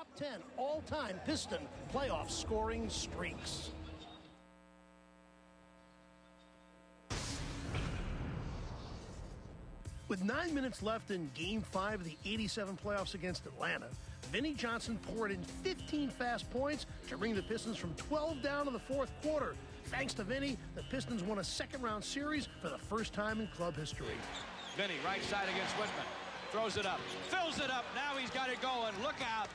top 10 all-time Piston playoff scoring streaks. With 9 minutes left in Game 5 of the '87 playoffs against Atlanta, Vinnie Johnson poured in 15 fast points to bring the Pistons from 12 down in the fourth quarter. Thanks to Vinnie, the Pistons won a second-round series for the first time in club history. Vinnie, right side against Whitman. Throws it up. Fills it up. Now he's got it going. Look out.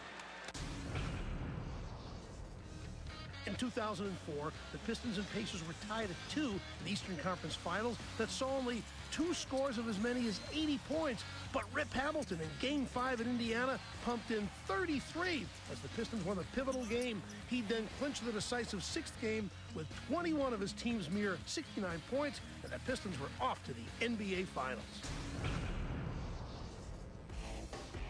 In 2004, the Pistons and Pacers were tied at 2 in the Eastern Conference Finals that saw only 2 scores of as many as 80 points. But Rip Hamilton in Game 5 in Indiana pumped in 33 as the Pistons won the pivotal game. He then clinched the decisive 6th game with 21 of his team's mere 69 points, and the Pistons were off to the NBA Finals.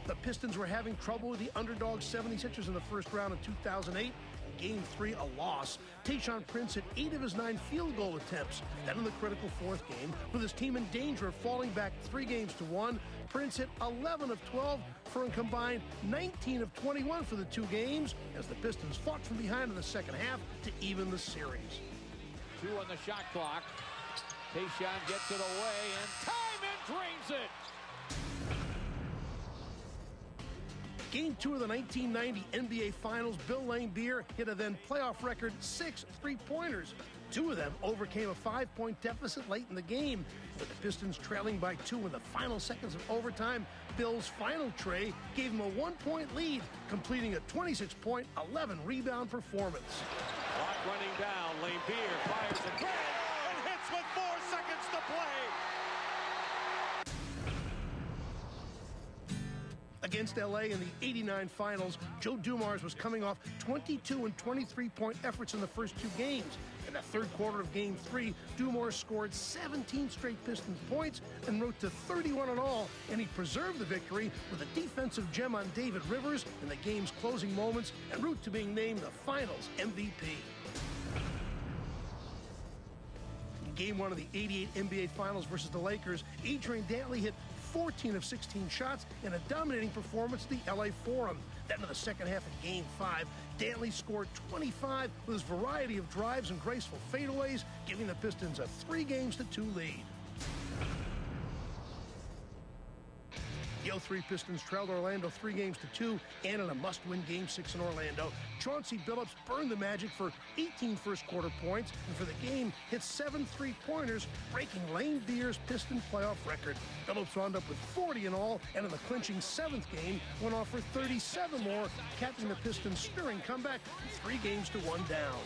The Pistons were having trouble with the underdog 76ers in the first round in 2008. Game 3, a loss. Tayshaun Prince hit 8 of his 9 field goal attempts. Then in the critical 4th game, with his team in danger of falling back 3 games to 1, Prince hit 11 of 12 for a combined 19 of 21 for the 2 games as the Pistons fought from behind in the second half to even the series. 2 on the shot clock. Tayshaun gets it away and time and drains it. Game 2 of the 1990 NBA Finals, Bill Laimbeer hit a then playoff record 6 3-pointers. 2 of them overcame a 5-point deficit late in the game. With the Pistons trailing by 2 in the final seconds of overtime, Bill's final tray gave him a 1-point lead, completing a 26-point, 11-rebound performance. Clock running down. Laimbeer fires a grand and hits with 4 seconds to play. Against L.A. in the '89 Finals, Joe Dumars was coming off 22 and 23-point efforts in the first 2 games. In the third quarter of Game 3, Dumars scored 17 straight Pistons points and wrote to 31 in all, and he preserved the victory with a defensive gem on David Rivers in the game's closing moments en route to being named the Finals MVP. In Game 1 of the '88 NBA Finals versus the Lakers, Adrian Dantley hit 14 of 16 shots in a dominating performance at the LA Forum. Then in the second half of Game 5, Dantley scored 25 with his variety of drives and graceful fadeaways, giving the Pistons a 3-2 lead. The 03 Pistons trailed Orlando 3-2, and in a must-win Game 6 in Orlando, Chauncey Billups burned the Magic for 18 first-quarter points, and for the game, hit 7 3-pointers, breaking Laimbeer's Piston playoff record. Billups wound up with 40 in all, and in the clinching 7th game, went off for 37 more, capping the Pistons' stirring comeback with 3-1 down.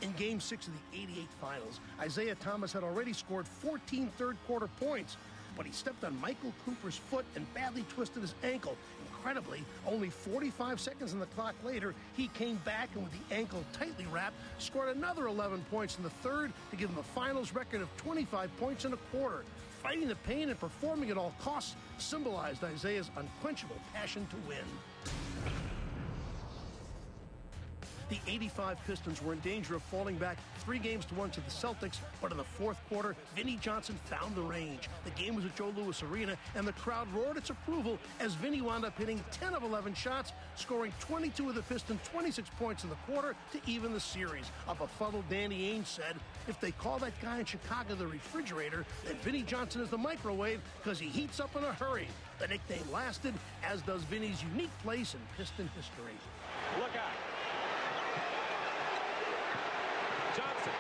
In Game 6 of the '88 Finals, Isiah Thomas had already scored 14 third-quarter points, but he stepped on Michael Cooper's foot and badly twisted his ankle. Incredibly, only 45 seconds on the clock later, he came back and with the ankle tightly wrapped, scored another 11 points in the third to give him a finals record of 25 points in a quarter. Fighting the pain and performing at all costs symbolized Isiah's unquenchable passion to win. The '85 Pistons were in danger of falling back 3-1 to the Celtics, but in the fourth quarter, Vinnie Johnson found the range. The game was at Joe Louis Arena, and the crowd roared its approval as Vinnie wound up hitting 10 of 11 shots, scoring 22 of the Pistons' 26 points in the quarter to even the series. A befuddled Danny Ainge said, "If they call that guy in Chicago the refrigerator, then Vinnie Johnson is the microwave because he heats up in a hurry." The nickname lasted, as does Vinnie's unique place in Piston history. Look out. Johnson.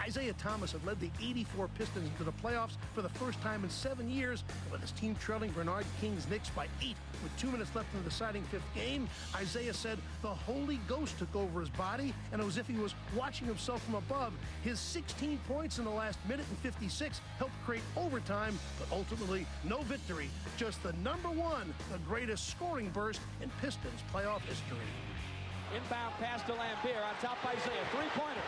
Isiah Thomas had led the '84 Pistons into the playoffs for the first time in 7 years, and with his team trailing Bernard King's Knicks by 8 with 2 minutes left in the deciding 5th game, Isiah said the Holy Ghost took over his body, and it was as if he was watching himself from above. His 16 points in the last minute and 56 helped create overtime, but ultimately no victory, just the #1, the greatest scoring burst in Pistons playoff history. Inbound pass to Laimbeer, on top by Isiah, 3-pointer.